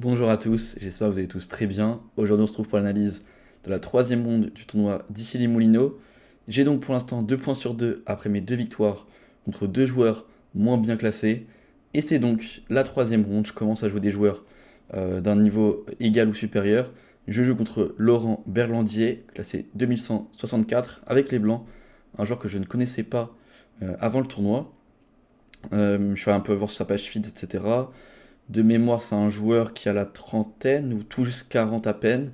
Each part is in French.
Bonjour à tous, j'espère que vous allez tous très bien. Aujourd'hui on se retrouve pour l'analyse de la troisième ronde du tournoi d'Issy Moulineaux. J'ai donc pour l'instant 2 points sur 2 après mes deux victoires contre deux joueurs moins bien classés. Et c'est donc la troisième ronde, je commence à jouer des joueurs d'un niveau égal ou supérieur. Je joue contre Laurent Berlandier, classé 2164 avec les Blancs, un joueur que je ne connaissais pas avant le tournoi. Je suis allé un peu voir sur sa page feed, etc. De mémoire, c'est un joueur qui a la trentaine ou tout juste 40 à peine.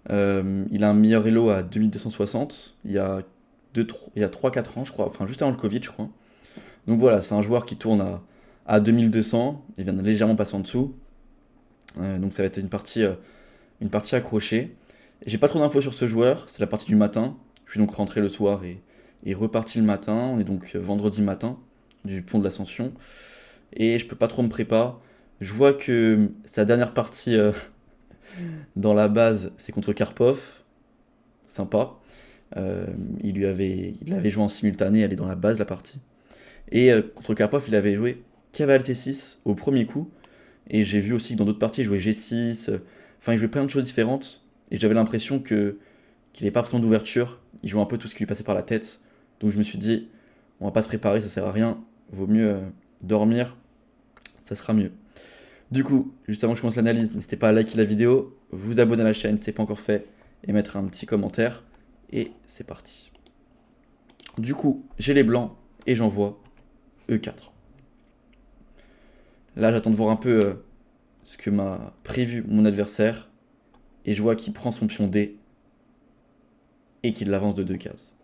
Il a un meilleur elo à 2260 il y a 3-4 ans, je crois, enfin juste avant le Covid, je crois. Donc voilà, c'est un joueur qui tourne à 2200, il vient de légèrement passer en dessous. Donc ça va être une partie accrochée. J'ai pas trop d'infos sur ce joueur, c'est la partie du matin. Je suis donc rentré le soir et reparti le matin. On est donc vendredi matin du pont de l'Ascension. Et je peux pas trop me préparer. Je vois que sa dernière partie dans la base, c'est contre Karpov. Sympa. Euh, il avait joué en simultané, elle est dans la base la partie. Et contre Karpov, il avait joué cavale C6 au premier coup. Et j'ai vu aussi que dans d'autres parties, il jouait G6. Enfin, il jouait plein de choses différentes. Et j'avais l'impression qu'il n'avait pas forcément d'ouverture. Il jouait un peu tout ce qui lui passait par la tête. Donc je me suis dit, on va pas se préparer, ça sert à rien. Vaut mieux dormir, ça sera mieux. Du coup, juste avant que je commence l'analyse, n'hésitez pas à liker la vidéo, vous abonner à la chaîne si ce n'est pas encore fait, et mettre un petit commentaire. Et c'est parti. Du coup, j'ai les blancs et j'envoie E4. Là, j'attends de voir un peu ce que m'a prévu mon adversaire. Et je vois qu'il prend son pion D et qu'il l'avance de 2 cases.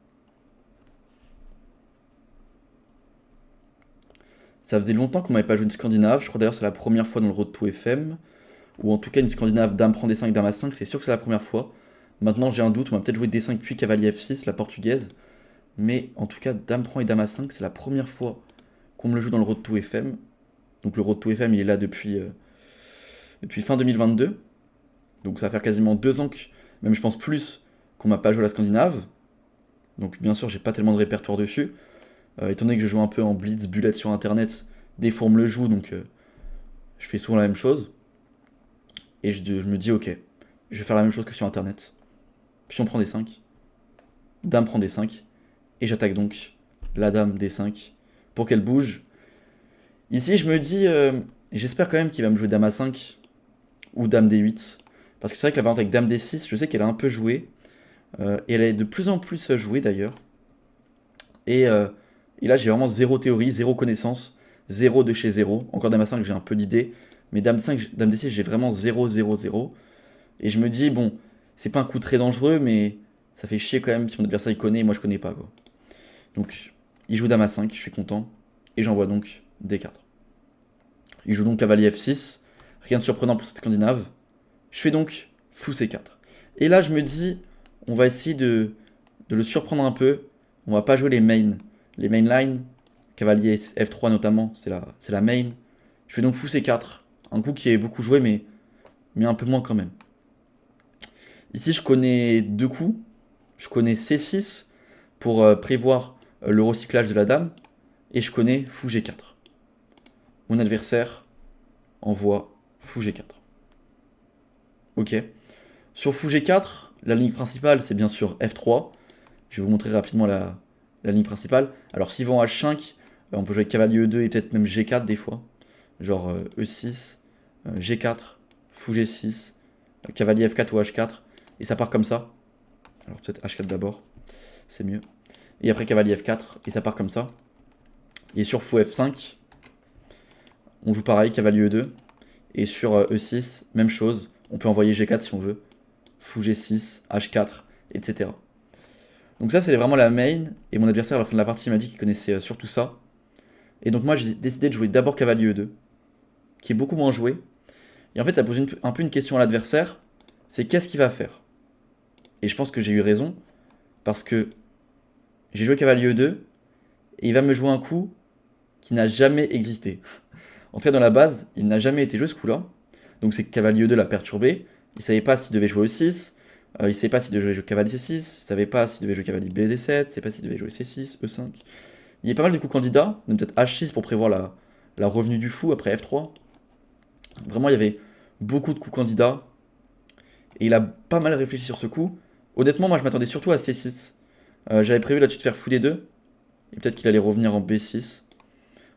Ça faisait longtemps qu'on m'avait pas joué une Scandinave. Je crois d'ailleurs que c'est la première fois dans le Road to FM. Ou en tout cas une Scandinave Dame prend D5, Dame A5. C'est sûr que c'est la première fois. Maintenant, j'ai un doute. On va peut-être jouer D5 puis cavalier F6, la portugaise. Mais en tout cas, Dame prend et Dame A5, c'est la première fois qu'on me le joue dans le Road to FM. Donc le Road to FM, il est là depuis fin 2022. Donc ça va faire quasiment 2 ans que, même je pense plus, qu'on m'a pas joué à la Scandinave. Donc bien sûr, j'ai pas tellement de répertoire dessus. Étant donné que je joue un peu en blitz, bullet sur internet, des fois on me le joue, donc je fais souvent la même chose. Et je me dis, ok, je vais faire la même chose que sur internet. Puis on prend des 5, Dame prend des 5, et j'attaque donc la Dame des 5 pour qu'elle bouge. Ici, je me dis, j'espère quand même qu'il va me jouer Dame A5 ou Dame D8. Parce que c'est vrai que la variante avec Dame D6, je sais qu'elle a un peu joué. Et elle est de plus en plus jouée d'ailleurs. Et, euh, et là, j'ai vraiment zéro théorie, zéro connaissance, zéro de chez zéro. Encore Dame A5, j'ai un peu d'idées. Mais Dame 5, Dame D6, j'ai vraiment zéro, zéro, zéro. Et je me dis, bon, c'est pas un coup très dangereux, mais ça fait chier quand même si mon adversaire il connaît et moi je connais pas quoi. Donc, il joue Dame A5, je suis content. Et j'envoie donc D4. Il joue donc cavalier F6. Rien de surprenant pour cette Scandinave. Je fais donc fou C4. Et là, je me dis, on va essayer de le surprendre un peu. On va pas jouer les mains. Les main line, cavalier F3 notamment, c'est la main. Je fais donc fou C4. Un coup qui est beaucoup joué, mais un peu moins quand même. Ici, je connais deux coups. Je connais C6 pour prévoir le recyclage de la dame. Et je connais fou G4. Mon adversaire envoie fou G4. Ok. Sur fou G4, la ligne principale, c'est bien sûr F3. Je vais vous montrer rapidement la ligne principale. Alors, s'ils vont H5, on peut jouer cavalier E2 et peut-être même G4 des fois. Genre E6, G4, fou G6, cavalier F4 ou H4. Et ça part comme ça. Alors, peut-être H4 d'abord, c'est mieux. Et après cavalier F4, et ça part comme ça. Et sur fou F5, on joue pareil, cavalier E2. Et sur E6, même chose. On peut envoyer G4 si on veut. Fou G6, H4, etc. Donc ça, c'est vraiment la main. Et mon adversaire, à la fin de la partie, m'a dit qu'il connaissait surtout ça. Et donc moi, j'ai décidé de jouer d'abord cavalier E2, qui est beaucoup moins joué. Et en fait, ça pose un peu une question à l'adversaire. C'est qu'est-ce qu'il va faire? Et je pense que j'ai eu raison, parce que j'ai joué cavalier E2, et il va me jouer un coup qui n'a jamais existé. En tout cas, dans la base, il n'a jamais été joué ce coup-là. Donc c'est que cavalier E2 l'a perturbé. Il savait pas s'il devait jouer E6. Il savait pas s'il devait jouer cavalier C6. Il savait pas s'il devait jouer cavalier BD7. Il savait pas s'il devait jouer C6, E5. Il y a pas mal de coups candidats. Même peut-être H6 pour prévoir la revenue du fou après F3. Vraiment, il y avait beaucoup de coups candidats. Et il a pas mal réfléchi sur ce coup. Honnêtement, moi je m'attendais surtout à C6. J'avais prévu là-dessus de faire fou D2. Et peut-être qu'il allait revenir en B6.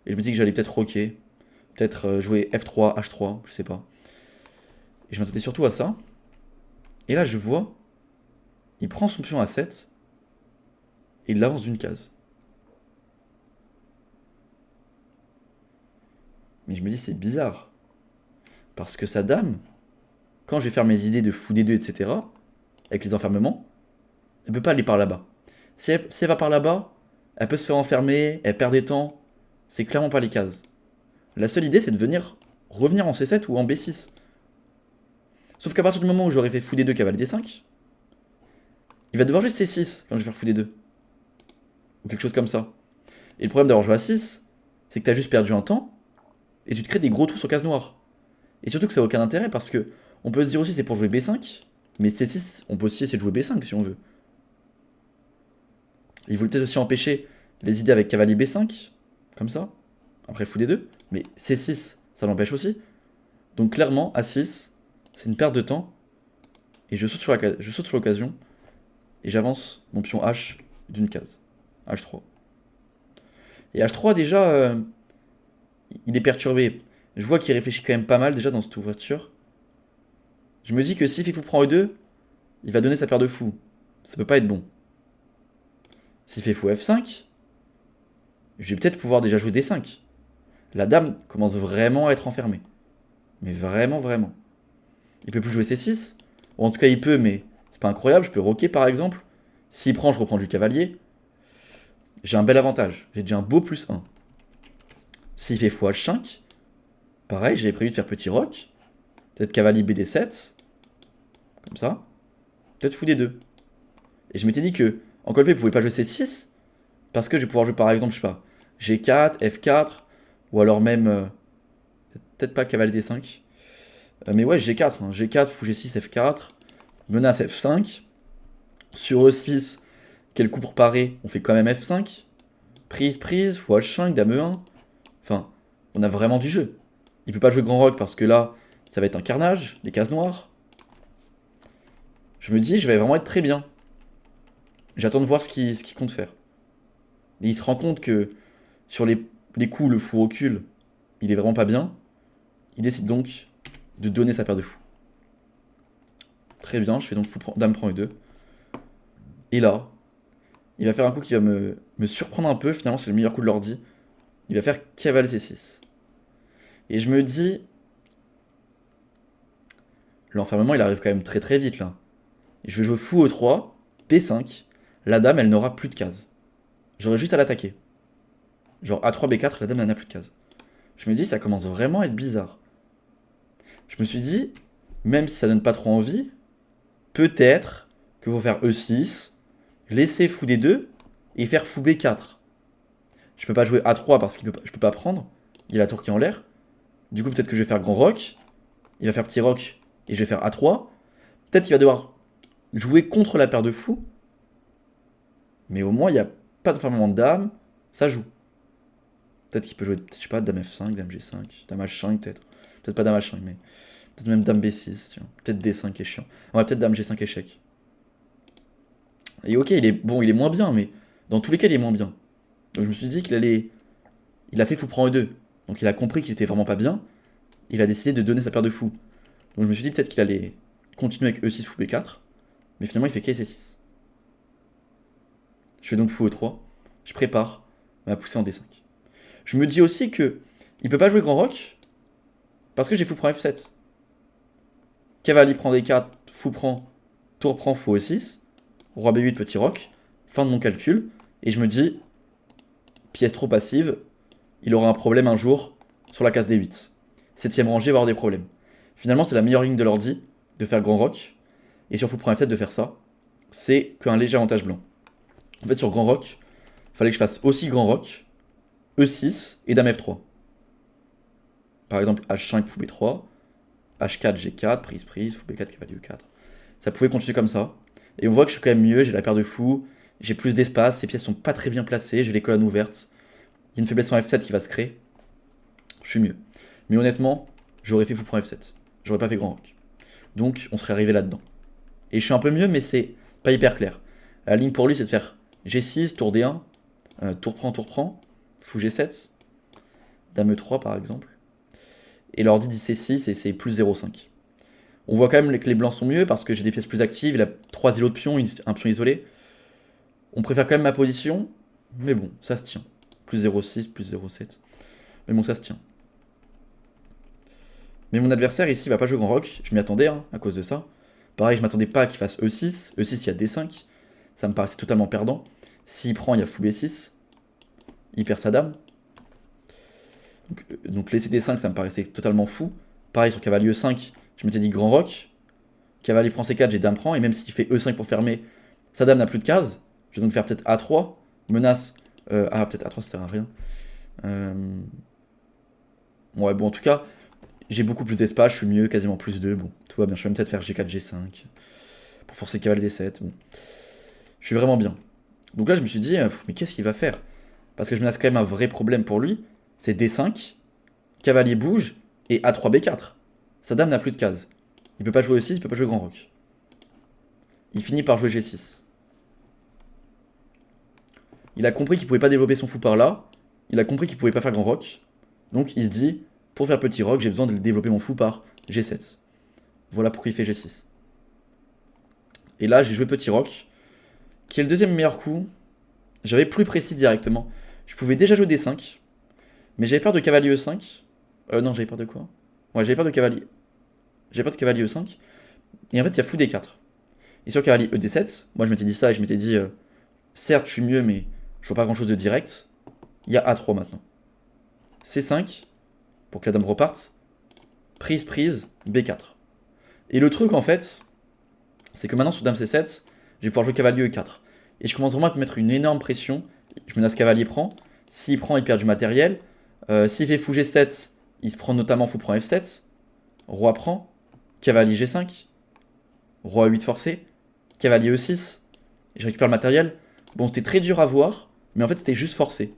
Et je me dis que j'allais peut-être rocker. Peut-être jouer F3, H3, je sais pas. Et je m'attendais surtout à ça. Et là je vois, il prend son pion à 7. Et il l'avance d'une case. Mais je me dis c'est bizarre. Parce que sa dame, quand je vais faire mes idées de fou D2, etc., avec les enfermements, elle peut pas aller par là-bas. Si elle va par là-bas, elle peut se faire enfermer, elle perd des temps. C'est clairement pas les cases. La seule idée, c'est de venir revenir en C7 ou en B6. Sauf qu'à partir du moment où j'aurai fait fou D2 cavalier D5, il va devoir jouer C6 quand je vais faire fou D2. Ou quelque chose comme ça. Et le problème d'avoir joué à 6, c'est que t'as juste perdu un temps, et tu te crées des gros trous sur case noire. Et surtout que ça n'a aucun intérêt parce que on peut se dire aussi c'est pour jouer B5, mais C6, on peut aussi essayer de jouer B5 si on veut. Il voulait peut-être aussi empêcher les idées avec cavalier B5, comme ça, après fou D2, mais C6, ça l'empêche aussi. Donc clairement, A6, c'est une perte de temps, et je saute sur l'occasion, et j'avance mon pion H d'une case. H3. Et H3 déjà, il est perturbé. Je vois qu'il réfléchit quand même pas mal déjà dans cette ouverture. Je me dis que si Fifou prend E2, il va donner sa paire de fous. Ça peut pas être bon. S'il fait fou F5, je vais peut-être pouvoir déjà jouer D5. La dame commence vraiment à être enfermée. Mais vraiment, vraiment. Il peut plus jouer C6. Ou en tout cas, il peut, mais c'est pas incroyable. Je peux rocker par exemple. S'il prend, je reprends du cavalier. J'ai un bel avantage. J'ai déjà un beau plus 1. S'il fait fou H5, pareil, j'avais prévu de faire petit rock. Peut-être cavalier BD7. Comme ça. Peut-être fou D2. Et je m'étais dit que, encore une fois, il pouvait pas jouer C6. Parce que je vais pouvoir jouer par exemple, je sais pas, G4, F4. Ou alors même. Peut-être pas cavalier D5. Mais ouais, G4. G4, fou G6, F4. Menace F5. Sur E6, quel coup pour parer? On fait quand même F5. Prise, prise, fou H5, dame E1. Enfin, on a vraiment du jeu. Il peut pas jouer grand rock parce que là, ça va être un carnage, des cases noires. Je me dis, je vais vraiment être très bien. J'attends de voir ce qu'il compte faire. Et il se rend compte que sur les coups, le fou recule, il est vraiment pas bien. Il décide donc de donner sa paire de fous. Très bien, je fais donc dame prend E2. Et là, il va faire un coup qui va me surprendre un peu. Finalement, c'est le meilleur coup de l'ordi. Il va faire cavalier C6. Et je me dis, l'enfermement, il arrive quand même très très vite là. Je vais jouer fou E3, D5. La dame, elle n'aura plus de cases. J'aurai juste à l'attaquer. Genre A3, B4, la dame, elle n'a plus de cases. Je me dis, ça commence vraiment à être bizarre. Je me suis dit, même si ça donne pas trop envie, peut-être qu'il faut faire E6, laisser fou D2 et faire fou B4. Je peux pas jouer A3 parce que je peux pas prendre. Il y a la tour qui est en l'air. Du coup, peut-être que je vais faire grand rock. Il va faire petit rock et je vais faire A3. Peut-être qu'il va devoir jouer contre la paire de fous. Mais au moins, il n'y a pas d'enfermement de dame. Ça joue. Peut-être qu'il peut jouer, je sais pas, dame F5, dame G5, dame H5 peut-être. Peut-être pas dame H5, mais peut-être même dame B6. Tiens. Peut-être D5 est chiant. Ouais, peut-être dame G5 échec. Et ok, il est moins bien, mais dans tous les cas, il est moins bien. Donc je me suis dit qu'il allait. Il a fait fou prend E2. Donc il a compris qu'il était vraiment pas bien. Il a décidé de donner sa paire de fous. Donc je me suis dit peut-être qu'il allait continuer avec E6 fou B4. Mais finalement, il fait KC6. Je fais donc fou E3. Je prépare ma poussée en D5. Je me dis aussi que il peut pas jouer grand rock parce que j'ai fou prend F7. Cavalier prend D4, fou prend, tour prend, fou E6. Roi B8, petit rock. Fin de mon calcul. Et je me dis, pièce trop passive, il aura un problème un jour sur la case D8. 7ème rangée va avoir des problèmes. Finalement, c'est la meilleure ligne de l'ordi de faire grand rock. Et sur fou prend F7 de faire ça. C'est qu'un léger avantage blanc. En fait, sur grand rock, il fallait que je fasse aussi grand rock, E6 et dame F3. Par exemple, H5, fou B3, H4, G4, prise, prise, fou B4, cavalier E4. Ça pouvait continuer comme ça. Et on voit que je suis quand même mieux, j'ai la paire de fous, j'ai plus d'espace, ces pièces sont pas très bien placées, j'ai les colonnes ouvertes. Il y a une faiblesse en F7 qui va se créer. Je suis mieux. Mais honnêtement, j'aurais fait fou prend F7. j'aurais pas fait grand roc. Donc on serait arrivé là-dedans. Et je suis un peu mieux, mais c'est pas hyper clair. La ligne pour lui, c'est de faire G6, tour D1, tour prend, fou G7, dame E3 par exemple. Et l'ordi dit C6 et c'est plus 0,5. On voit quand même que les blancs sont mieux parce que j'ai des pièces plus actives, il a 3 îlots de pions, un pion isolé. On préfère quand même ma position, mais bon, ça se tient. Plus 0,6, plus 0,7. Mais bon, ça se tient. Mais mon adversaire ici va pas jouer grand roc, je m'y attendais hein, à cause de ça. Pareil, je m'attendais pas qu'il fasse E6, E6 il y a D5, ça me paraissait totalement perdant. S'il prend, il y a fou B6, il perd sa dame. Donc laisser D5, ça me paraissait totalement fou. Pareil sur cavalier E5, je m'étais dit grand roc. Cavalier prend C4, j'ai dame prend, et même s'il fait E5 pour fermer, sa dame n'a plus de cases. Je vais donc faire peut-être A3, menace. Peut-être A3 ça sert à rien. Ouais, bon, en tout cas, j'ai beaucoup plus d'espace, je suis mieux, quasiment plus 2. Bon, tout va bien. Je vais même peut-être faire G4, G5 pour forcer cavalier D7. Bon. Je suis vraiment bien. Donc là, je me suis dit, mais qu'est-ce qu'il va faire? Parce que je menace quand même un vrai problème pour lui. C'est D5, cavalier bouge et A3, B4. Sa dame n'a plus de cases. Il peut pas jouer E6, il peut pas jouer grand roc. Il finit par jouer G6. Il a compris qu'il pouvait pas développer son fou par là. Il a compris qu'il pouvait pas faire grand roc. Donc il se dit, pour faire petit roc, j'ai besoin de développer mon fou par G7. Voilà pourquoi il fait G6. Et là, j'ai joué petit roc, qui est le deuxième meilleur coup. J'avais plus précis directement. Je pouvais déjà jouer D5, mais j'avais peur de cavalier E5. Non, j'avais peur de quoi? Ouais, j'avais peur de cavalier. J'avais peur de cavalier E5. Et en fait, il y a fou D4. Et sur cavalier ED7, moi je m'étais dit ça et je m'étais dit, certes, je suis mieux, mais je vois pas grand chose de direct. Il y a A3 maintenant. C5, pour que la dame reparte. Prise, B4. Et le truc, en fait, c'est que maintenant, sur dame C7, je vais pouvoir jouer cavalier E4. Et je commence vraiment à me mettre une énorme pression. Je menace cavalier prend. S'il prend, il perd du matériel. S'il fait fou G7, il se prend notamment fou prend F7. Roi prend. Cavalier G5. Roi 8 forcé. Cavalier E6. Et je récupère le matériel. Bon, c'était très dur à voir, mais en fait, c'était juste forcé.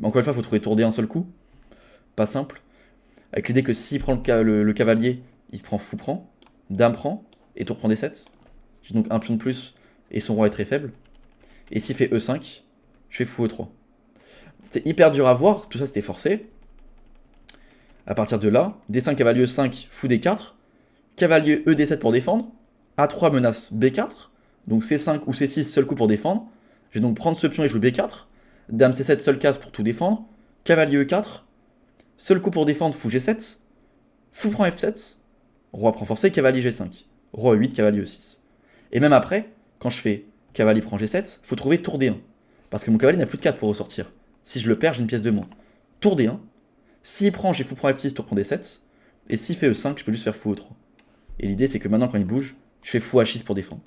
Encore une fois, il faut trouver tour D un seul coup. Pas simple. Avec l'idée que s'il prend le cavalier, il se prend fou prend. Dame prend. Et tour prend D7. J'ai donc un pion de plus et son roi est très faible. Et s'il fait E5, je fais fou E3. C'était hyper dur à voir, tout ça c'était forcé. À partir de là, D5, cavalier E5, fou D4. Cavalier ED7 pour défendre. A3 menace B4. Donc C5 ou C6, seul coup pour défendre. Je vais donc prendre ce pion et jouer B4. Dame C7, seule case pour tout défendre. Cavalier E4. Seul coup pour défendre, fou G7. Fou prend F7. Roi prend forcé, cavalier G5. Roi 8, cavalier E6. Et même après, quand je fais cavalier prend G7, faut trouver tour D1. Parce que mon cavalier n'a plus de case pour ressortir. Si je le perds, j'ai une pièce de moins. Tour D1. S'il prend, j'ai fou prend F6, tour prend D7. Et s'il fait E5, je peux juste faire fou E3. Et l'idée, c'est que maintenant, quand il bouge, je fais fou H6 pour défendre.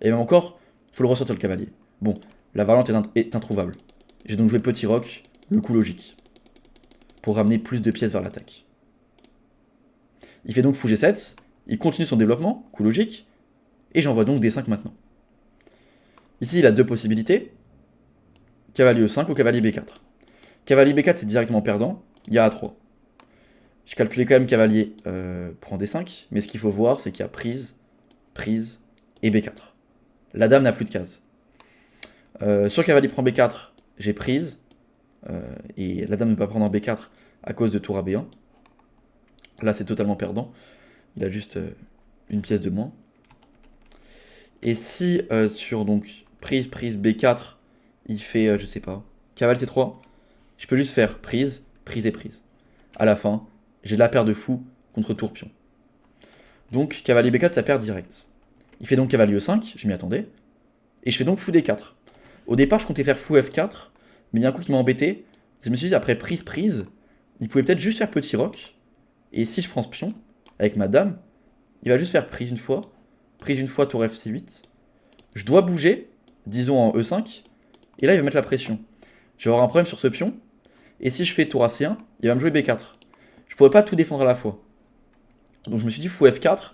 Et même encore, il faut le ressortir le cavalier. Bon, la variante est introuvable. J'ai donc joué petit roc, le coup logique. Pour ramener plus de pièces vers l'attaque. Il fait donc fou G7, il continue son développement, coup logique, et j'envoie donc D5 maintenant. Ici, il a deux possibilités. Cavalier E5 ou cavalier B4. Cavalier B4, c'est directement perdant, il y a A3. Je calculais quand même cavalier prend D5, mais ce qu'il faut voir, c'est qu'il y a prise et B4. La dame n'a plus de cases. Sur cavalier prend B4, j'ai prise, et la dame ne peut pas prendre en B4 à cause de tour à B1. Là, c'est totalement perdant. Il a juste une pièce de moins. Et si sur donc prise B4, il fait, je sais pas, cavalier C3, je peux juste faire prise et prise. À la fin, j'ai la paire de fou contre tour pion. Donc cavalier B4, ça perd direct. Il fait donc cavalier E5, je m'y attendais. Et je fais donc fou D4. Au départ, je comptais faire fou F4, mais il y a un coup qui m'a embêté. Je me suis dit, après prise, il pouvait peut-être juste faire petit roc. Et si je prends ce pion, avec ma dame, il va juste faire prise une fois, tour F8. Je dois bouger, disons en E5, et là il va mettre la pression. Je vais avoir un problème sur ce pion, et si je fais tour AC1, il va me jouer B4. Je pourrais pas tout défendre à la fois. Donc je me suis dit fou F4,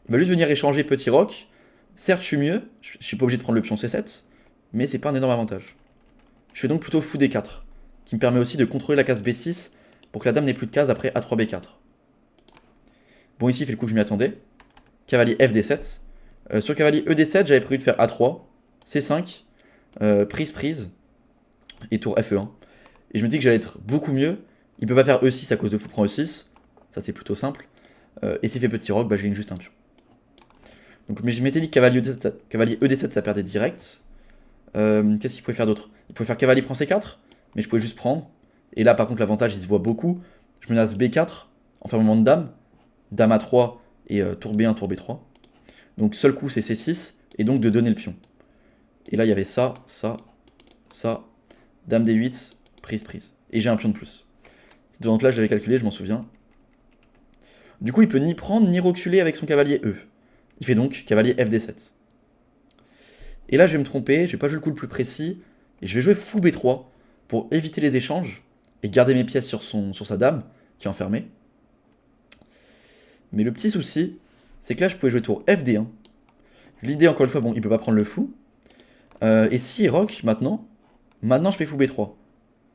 il va juste venir échanger petit roc. Certes je suis mieux, je suis pas obligé de prendre le pion C7, mais c'est pas un énorme avantage. Je fais donc plutôt fou D4, qui me permet aussi de contrôler la case B6 pour que la dame n'ait plus de case après A3 B4. Bon, ici, il fait le coup que je m'y attendais. Cavalier FD7. Sur cavalier ED7, j'avais prévu de faire A3, C5, prise, et tour FE1. Et je me dis que j'allais être beaucoup mieux. Il peut pas faire E6 à cause de fou prend E6. Ça, c'est plutôt simple. Et s'il fait petit roc, bah, je gagne juste un pion. Donc, mais je m'étais dit que cavalier ED7, ça perdait direct. Qu'est-ce qu'il pouvait faire d'autre? Il pouvait faire cavalier prend C4, mais je pouvais juste prendre. Et là, par contre, l'avantage, il se voit beaucoup. Je menace B4, en fermement de dame. Dame A3 et tour B1, tour B3. Donc, seul coup, c'est C6, et donc de donner le pion. Et là, il y avait ça, dame D8, prise. Et j'ai un pion de plus. Cette variante-là, je l'avais calculé, je m'en souviens. Du coup, il peut ni prendre ni reculer avec son cavalier E. Il fait donc cavalier FD7. Et là, je vais me tromper, je vais pas jouer le coup le plus précis, et je vais jouer fou B3 pour éviter les échanges et garder mes pièces sur sa dame, qui est enfermée. Mais le petit souci, c'est que là, je pouvais jouer tour FD1. L'idée, encore une fois, bon, il peut pas prendre le fou. Et si il rock, maintenant je fais fou B3.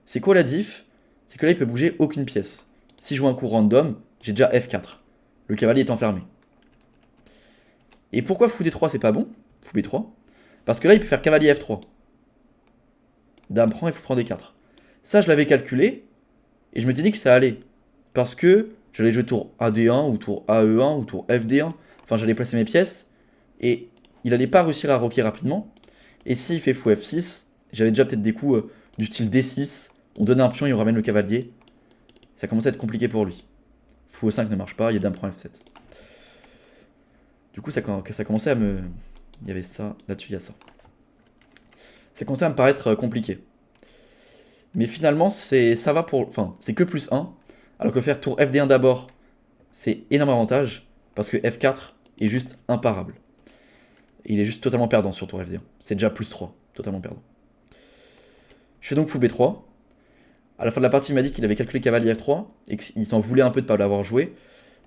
C'est quoi la diff? C'est que là, il peut bouger aucune pièce. Si je joue un coup random, j'ai déjà F4. Le cavalier est enfermé. Et pourquoi fou D3 c'est pas bon? Fou B3. Parce que là, il peut faire cavalier F3. Dame prend et fou prend D4. Ça, je l'avais calculé. Et je m'étais dit que ça allait. Parce que j'allais jouer tour AD1 ou tour AE1 ou tour FD1. Enfin, j'allais placer mes pièces. Et il allait pas réussir à rocker rapidement. Et s'il fait fou F6, j'avais déjà peut-être des coups du style D6. On donne un pion et on ramène le cavalier. Ça commençait à être compliqué pour lui. Fou E5 ne marche pas, il y a dame prend F7. Du coup, ça commençait à me... Il y avait ça, là-dessus il y a ça. Ça commençait à me paraître compliqué. Mais finalement, ça va pour... Enfin, c'est que plus 1. Alors que faire tour FD1 d'abord, c'est énorme avantage. Parce que F4 est juste imparable. Et il est juste totalement perdant sur tour FD1. C'est déjà plus 3, totalement perdant. Je fais donc fou B3. À la fin de la partie, il m'a dit qu'il avait calculé cavalier F3 et qu'il s'en voulait un peu de ne pas l'avoir joué.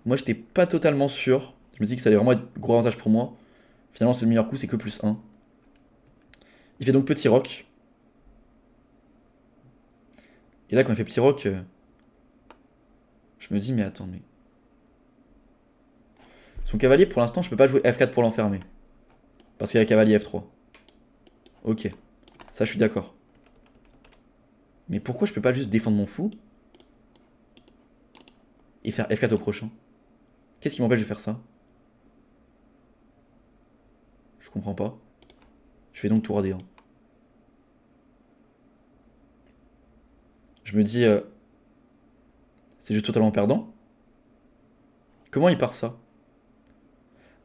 Moi, j'étais pas totalement sûr. Je me dis que ça allait vraiment être gros avantage pour moi. Finalement, c'est le meilleur coup, c'est que plus 1. Il fait donc petit roc. Et là, quand il fait petit roc, je me dis, mais attends, mais... Son cavalier, pour l'instant, je peux pas jouer F4 pour l'enfermer. Parce qu'il y a cavalier F3. Ok. Ça, je suis d'accord. Mais pourquoi je peux pas juste défendre mon fou et faire F4 au prochain? Qu'est-ce qui m'empêche de faire ça? Je comprends pas. Je fais donc tour AD1. Je me dis, c'est juste totalement perdant. Comment il part ça?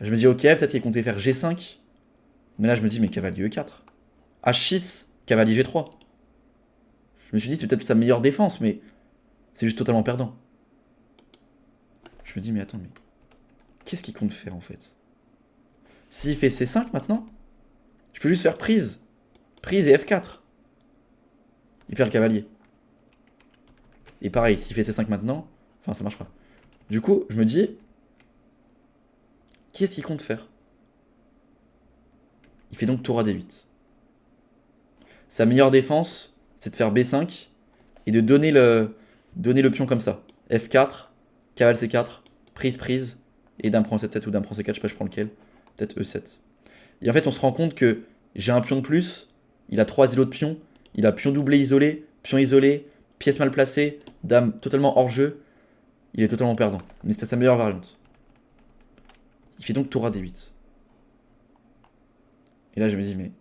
Je me dis, ok, peut-être qu'il comptait faire G5. Mais là, je me dis, mais cavalier E4. H6, cavalier G3. Je me suis dit, c'est peut-être sa meilleure défense, mais c'est juste totalement perdant. Je me dis, mais attends, mais qu'est-ce qu'il compte faire en fait? S'il fait C5 maintenant, je peux juste faire prise. Prise et F4. Il perd le cavalier. Et pareil, s'il fait C5 maintenant, enfin ça marche pas. Du coup, je me dis, qu'est-ce qu'il compte faire? Il fait donc tour à D8. Sa meilleure défense, c'est de faire B5 et de donner le pion comme ça. F4, cavale C4, prise, et dame prend C7 ou dame prend C4, je sais pas, je prends lequel. Peut-être E7. Et en fait, on se rend compte que j'ai un pion de plus, il a 3 îlots de pion, il a pion doublé isolé, pion isolé, pièce mal placée, dame totalement hors jeu. Il est totalement perdant. Mais c'était sa meilleure variante. Il fait donc tour à D8. Et là, je me dis, mais...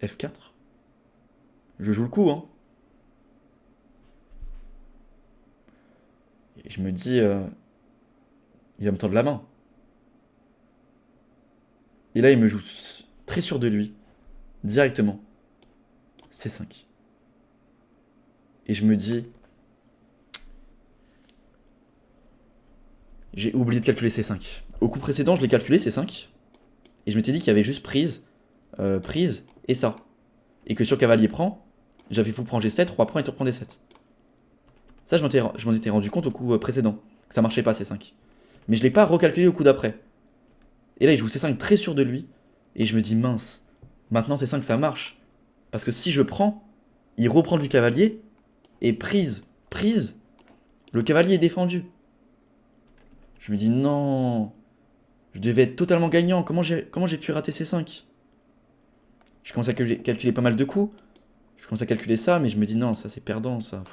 F4. Je joue le coup, hein. Et je me dis, il va me tendre la main. Et là, il me joue très sûr de lui, directement. C5. Et je me dis, j'ai oublié de calculer C5. Au coup précédent, je l'ai calculé C5. Et je m'étais dit qu'il y avait juste prise et ça. Et que sur cavalier prend, j'avais fou prend G7, roi prend et tour prend D7. Ça, je m'en étais rendu compte au coup précédent, que ça marchait pas C5. Mais je l'ai pas recalculé au coup d'après. Et là, il joue C5 très sûr de lui. Et je me dis, mince, maintenant C5 ça marche. Parce que si je prends, il reprend du cavalier. Et prise, prise, le cavalier est défendu. Je me dis non, je devais être totalement gagnant. Comment j'ai pu rater ces 5? Je commence à calculer pas mal de coups. Je commence à calculer ça, mais je me dis non, ça c'est perdant, ça.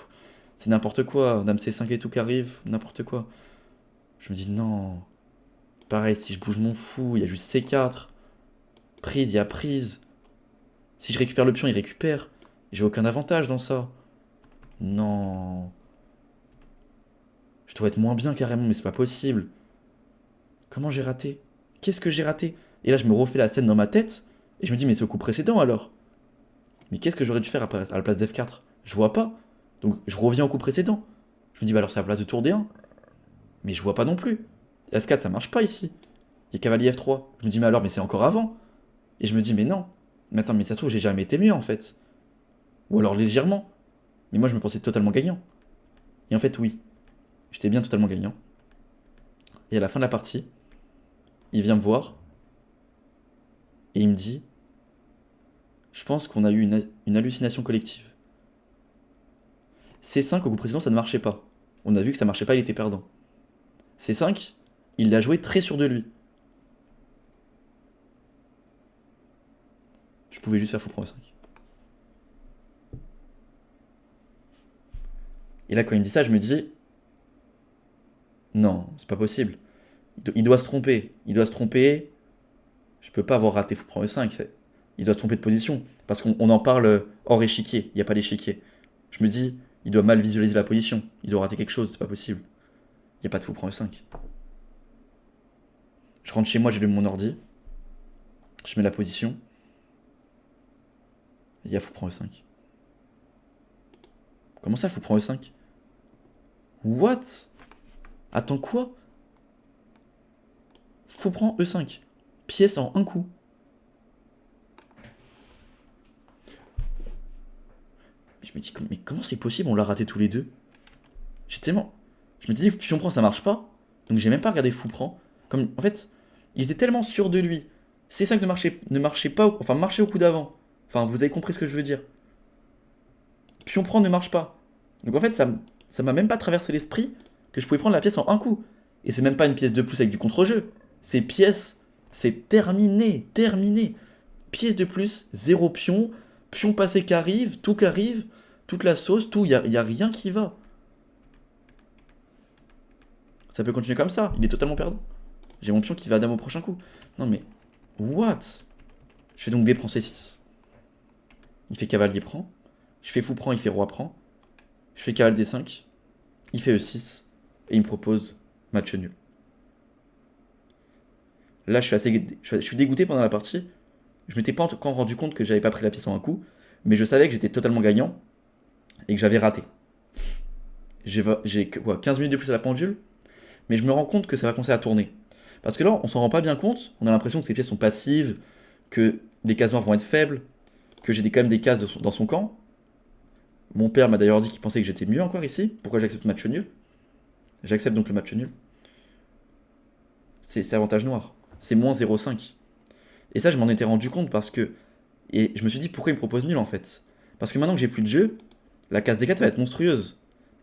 C'est n'importe quoi. Dame C5 et tout qui arrive, n'importe quoi. Je me dis non. Pareil, si je bouge mon fou, il y a juste C4. Prise, il y a prise. Si je récupère le pion, il récupère. J'ai aucun avantage dans ça. Non. Je dois être moins bien carrément, mais c'est pas possible. Comment j'ai raté? Qu'est-ce que j'ai raté? Et là, je me refais la scène dans ma tête. Et je me dis, mais c'est au coup précédent alors. Mais qu'est-ce que j'aurais dû faire à la place d'F4? Je vois pas. Donc je reviens au coup précédent. Je me dis, bah alors c'est à la place de tour D1. Mais je vois pas non plus. F4, ça marche pas ici. Il y a cavalier F3. Je me dis, mais alors, mais c'est encore avant. Et je me dis, mais non. Mais attends, mais ça se trouve, j'ai jamais été mieux en fait. Ou alors légèrement. Mais moi, je me pensais totalement gagnant. Et en fait, oui. J'étais bien totalement gagnant. Et à la fin de la partie, il vient me voir. Et il me dit, je pense qu'on a eu une hallucination collective. C5 au coup précédent, ça ne marchait pas. On a vu que ça marchait pas, il était perdant. C5, il l'a joué très sûr de lui. Je pouvais juste faire fou prend E5. Et là, quand il me dit ça, je me dis, non, c'est pas possible. Il doit se tromper. Il doit se tromper. Je peux pas avoir raté fou prend E5. Il doit se tromper de position. Parce qu'on en parle hors échiquier. Il n'y a pas d'échiquier. Je me dis, il doit mal visualiser la position. Il doit rater quelque chose, c'est pas possible. Il n'y a pas de fou prend E5. Je rentre chez moi, j'allume mon ordi. Je mets la position. Il y a fou prend E5. Comment ça, fou prend E5? What? Attends, quoi? Fou prend E5. Pièce en un coup. Je me dis, mais comment c'est possible? On l'a raté tous les deux. J'ai tellement. Je me dis, pion prend, ça marche pas. Donc j'ai même pas regardé fou prend. Comme, en fait, il était tellement sûr de lui. C5 ne marchait pas, enfin marchait au coup d'avant. Enfin, vous avez compris ce que je veux dire. Pion prend ne marche pas. Donc en fait, ça m'a même pas traversé l'esprit que je pouvais prendre la pièce en un coup. Et c'est même pas une pièce de plus avec du contre-jeu. C'est pièce, c'est terminé, terminé. Pièce de plus, zéro pion, pion passé qui arrive, toute la sauce, tout, y a rien qui va. Ça peut continuer comme ça, il est totalement perdant. J'ai mon pion qui va à dame au prochain coup. Non mais, what? Je fais donc D prend C6. Il fait cavalier prend. Je fais fou prend, il fait roi prend. Je fais cavalier D5. Il fait E6. Et il me propose match nul. Là, je suis dégoûté pendant la partie. Je m'étais pas encore rendu compte que j'avais pas pris la pièce en un coup. Mais je savais que j'étais totalement gagnant. Et que j'avais raté. J'ai quoi, 15 minutes de plus à la pendule. Mais je me rends compte que ça va commencer à tourner. Parce que là, on s'en rend pas bien compte. On a l'impression que ces pièces sont passives. Que les cases noires vont être faibles. Que j'ai quand même des cases dans son camp. Mon père m'a d'ailleurs dit qu'il pensait que j'étais mieux encore ici. Pourquoi j'accepte le match nul? J'accepte donc le match nul. C'est avantage noir. C'est moins 0,5. Et ça, je m'en étais rendu compte parce que. Et je me suis dit, pourquoi il me propose nul en fait? Parce que maintenant que j'ai plus de jeu, la case D4 va être monstrueuse.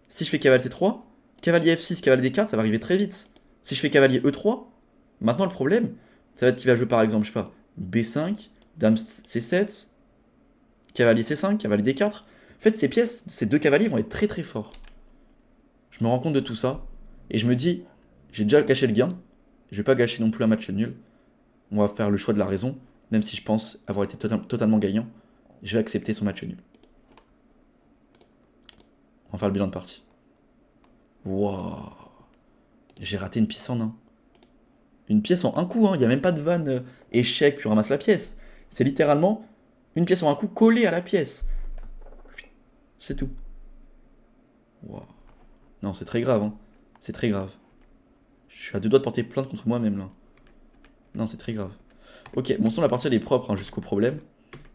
Si je fais cavalier C3, cavalier F6, cavalier D4, ça va arriver très vite. Si je fais cavalier E3, maintenant le problème, ça va être qu'il va jouer par exemple, je sais pas, B5, dame C7, cavalier C5, cavalier D4. En fait, ces pièces, ces deux cavaliers vont être très très forts. Je me rends compte de tout ça, et je me dis, j'ai déjà gâché le gain, je vais pas gâcher non plus un match nul. On va faire le choix de la raison, même si je pense avoir été totalement gagnant. Je vais accepter son match nul. On va faire le bilan de partie. Waouh. J'ai raté une pièce en un. Une pièce en un coup, hein. Il n'y a même pas de vanne échec puis on ramasse la pièce. C'est littéralement une pièce en un coup collée à la pièce. C'est tout. Waouh. Non, c'est très grave, hein. C'est très grave. Je suis à deux doigts de porter plainte contre moi-même là. Non, c'est très grave. Ok, bon, sinon la partie elle est propre hein, jusqu'au problème.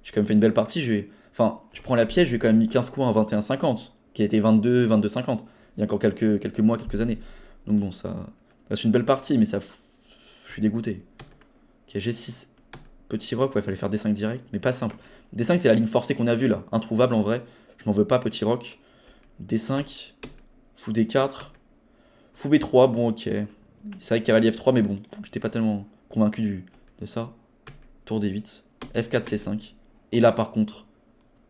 J'ai quand même fait une belle partie. Enfin, je prends la pièce, j'ai quand même mis 15 coups à 21,50, qui a été 22,50. Il y a encore quelques mois, quelques années. Donc bon, ça. C'est une belle partie, mais ça. Je suis dégoûté. Ok, G6. Petit roc, ouais, fallait faire D5 direct, mais pas simple. D5, c'est la ligne forcée qu'on a vue là. Introuvable en vrai. Je m'en veux pas, petit roc. D5, fou D4, fou B3, bon ok. C'est vrai que cavalier F3, mais bon, j'étais pas tellement convaincu de ça. Tour D8, F4, C5. Et là par contre,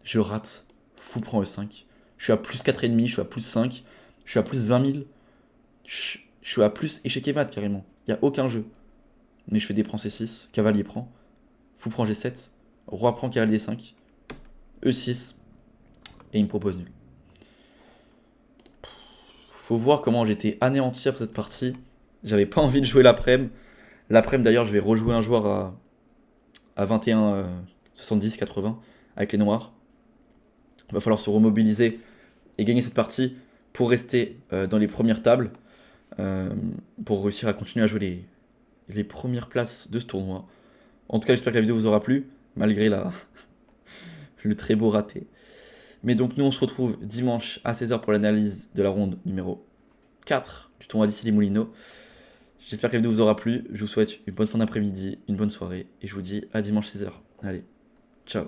je rate, fou prend E5. Je suis à plus 4,5, je suis à plus 5, je suis à plus 20 000. Je suis à plus échec et mat carrément. Il n'y a aucun jeu. Mais je fais des prends C6, cavalier prend, fou prend G7, roi prend cavalier D5, E6, et il me propose nul. Faut voir comment j'étais anéanti après cette partie. J'avais pas envie de jouer l'après-midi. L'après-midi d'ailleurs, je vais rejouer un joueur à 21, 70, 80 avec les noirs. Il va falloir se remobiliser et gagner cette partie pour rester dans les premières tables, euh, pour réussir à continuer à jouer les premières places de ce tournoi. En tout cas, j'espère que la vidéo vous aura plu, malgré le très beau raté. Mais donc nous on se retrouve dimanche à 16h pour l'analyse de la ronde numéro 4 du tournoi d'Issy les Moulineaux. J'espère que la vidéo vous aura plu, je vous souhaite une bonne fin d'après-midi, une bonne soirée, et je vous dis à dimanche 16h. Allez, ciao.